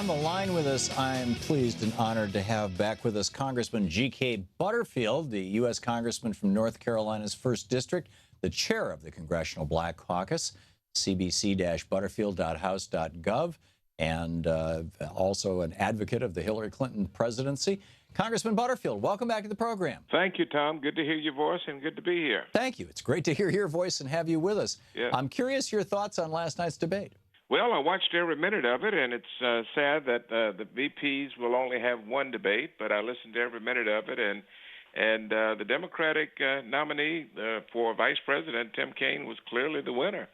On the line with us, I'm pleased and honored to have back with us Congressman GK Butterfield, the U.S. Congressman from North Carolina's 1st District, the chair of the Congressional Black Caucus, cbc-butterfield.house.gov, and also an advocate of the Hillary Clinton presidency. Congressman Butterfield, welcome back to the program. Thank you, Tom. Good to hear your voice and good to be here. Thank you. It's great to hear your voice and have you with us. Yeah. I'm curious your thoughts on last night's debate. Well, I watched every minute of it, and it's sad that the VPs will only have one debate, but I listened to every minute of it, and the Democratic nominee for vice president, Tim Kaine, was clearly the winner,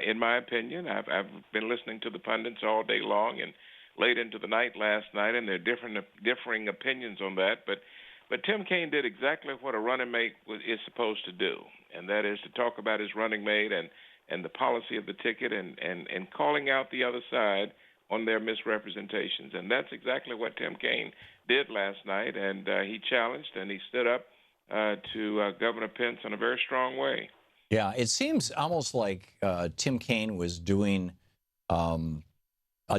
in my opinion. I've been listening to the pundits all day long and late into the night last night, and there are differing opinions on that, but Tim Kaine did exactly what a running mate is supposed to do, and that is to talk about his running mate and the policy of the ticket and calling out the other side on their misrepresentations. And that's exactly what Tim Kaine did last night, and he challenged and he stood up to Governor Pence in a very strong way. Yeah, it seems almost like Tim Kaine was doing a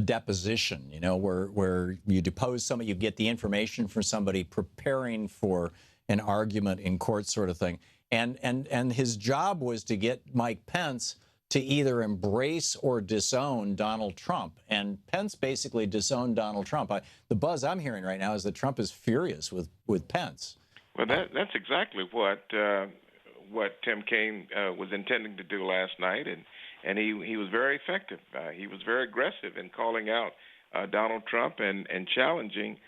deposition, you know, where you depose somebody, you get the information from somebody preparing for an argument in court sort of thing. And his job was to get Mike Pence to either embrace or disown Donald Trump. And Pence basically disowned Donald Trump. The buzz I'm hearing right now is that Trump is furious with Pence. Well, that's exactly what Tim Kaine was intending to do last night, and he was very effective. He was very aggressive in calling out Donald Trump and challenging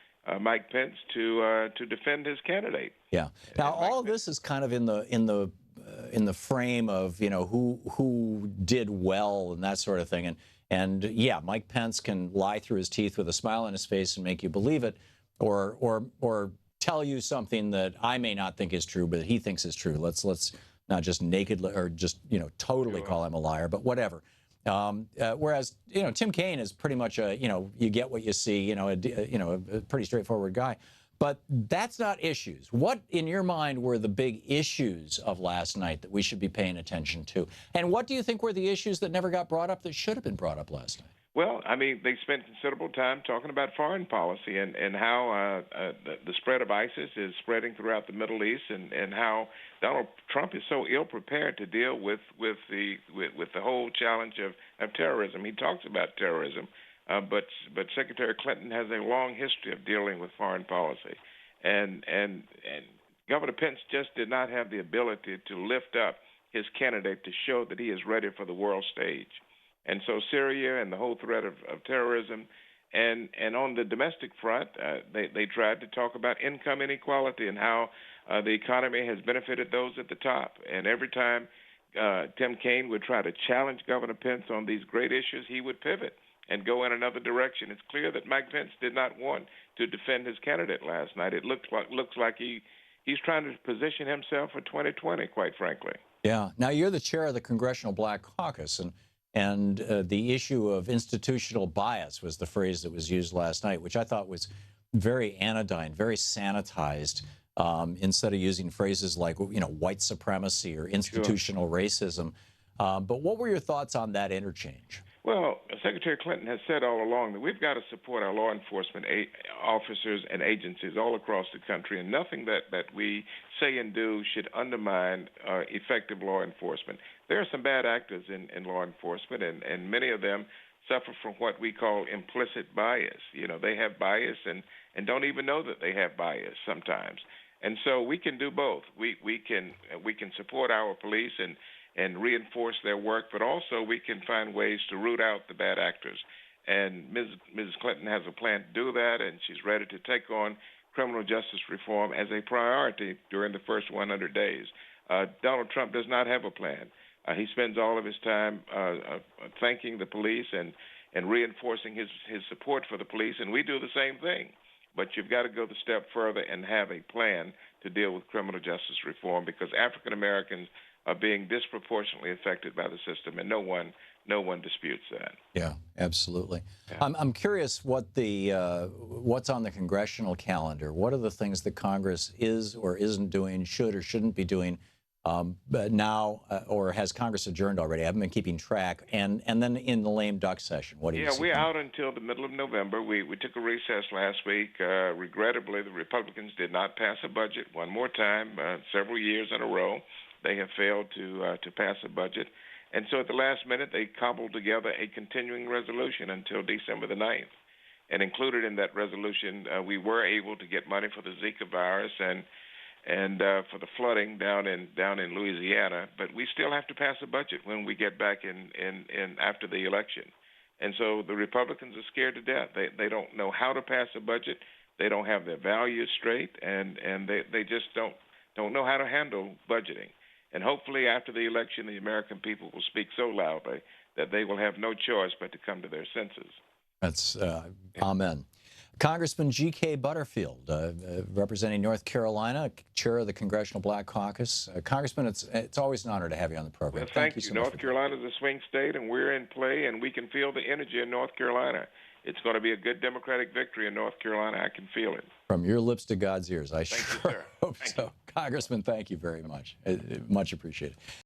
Mike Pence to defend his candidate. Yeah. Now all of this is kind of in the frame of, you know, who did well and that sort of thing. And yeah, Mike Pence can lie through his teeth with a smile on his face and make you believe it, or tell you something that I may not think is true, but he thinks is true. Let's not just nakedly or just, you know, totally call him a liar, but whatever. Whereas, you know, Tim Kaine is pretty much a, you know, you get what you see, you know, a pretty straightforward guy. But that's not issues. What, in your mind, were the big issues of last night that we should be paying attention to? And what do you think were the issues that never got brought up that should have been brought up last night? Well, I mean, they spent considerable time talking about foreign policy and how the spread of ISIS is spreading throughout the Middle East, and how Donald Trump is so ill prepared to deal with the whole challenge of terrorism. He talks about terrorism, but Secretary Clinton has a long history of dealing with foreign policy, and Governor Pence just did not have the ability to lift up his candidate to show that he is ready for the world stage. And so Syria and the whole threat of terrorism, and on the domestic front, they tried to talk about income inequality and how the economy has benefited those at the top. And every time Tim Kaine would try to challenge Governor Pence on these great issues, he would pivot and go in another direction. It's clear that Mike Pence did not want to defend his candidate last night. It looks like he's trying to position himself for 2020, quite frankly. Yeah. Now, you're the chair of the Congressional Black Caucus, and the issue of institutional bias was the phrase that was used last night, which I thought was very anodyne, very sanitized, instead of using phrases like, you know, white supremacy or institutional racism. But what were your thoughts on that interchange? Well, Secretary Clinton has said all along that we've got to support our law enforcement officers and agencies all across the country, and nothing that we say and do should undermine effective law enforcement. There are some bad actors in law enforcement, and many of them suffer from what we call implicit bias. You know, they have bias and don't even know that they have bias sometimes. And so we can do both. We can support our police and reinforce their work, but also we can find ways to root out the bad actors. And Mrs. Clinton has a plan to do that, and she's ready to take on criminal justice reform as a priority during the first 100 days. Donald Trump does not have a plan. He spends all of his time thanking the police and reinforcing his support for the police, and we do the same thing. But you've got to go the step further and have a plan to deal with criminal justice reform, because African Americans are being disproportionately affected by the system, and no one disputes that. Yeah, absolutely. Yeah. I'm curious what what's on the congressional calendar. What are the things that Congress is or isn't doing, should or shouldn't be doing But now, or has Congress adjourned already? I haven't been keeping track. And then in the lame duck session, what do you Yeah, see? we're out until the middle of November. We took a recess last week. Regrettably, the Republicans did not pass a budget one more time. Several years in a row, they have failed to pass a budget. And so at the last minute, they cobbled together a continuing resolution until December the 9th. And included in that resolution, we were able to get money for the Zika virus and for the flooding down in Louisiana. But we still have to pass a budget when we get back in after the election. And so the Republicans are scared to death. They don't know how to pass a budget. They don't have their values straight, and they just don't know how to handle budgeting. And hopefully after the election, the American people will speak so loudly that they will have no choice but to come to their senses. That's amen. Congressman GK Butterfield, representing North Carolina, chair of the Congressional Black Caucus. Congressman, it's always an honor to have you on the program. Well, thank you. So North Carolina is a swing state, and we're in play, and we can feel the energy in North Carolina. It's going to be a good Democratic victory in North Carolina. I can feel it. From your lips to God's ears. I thank sure you, sir. hope so. Congressman, thank you very much. Much appreciated.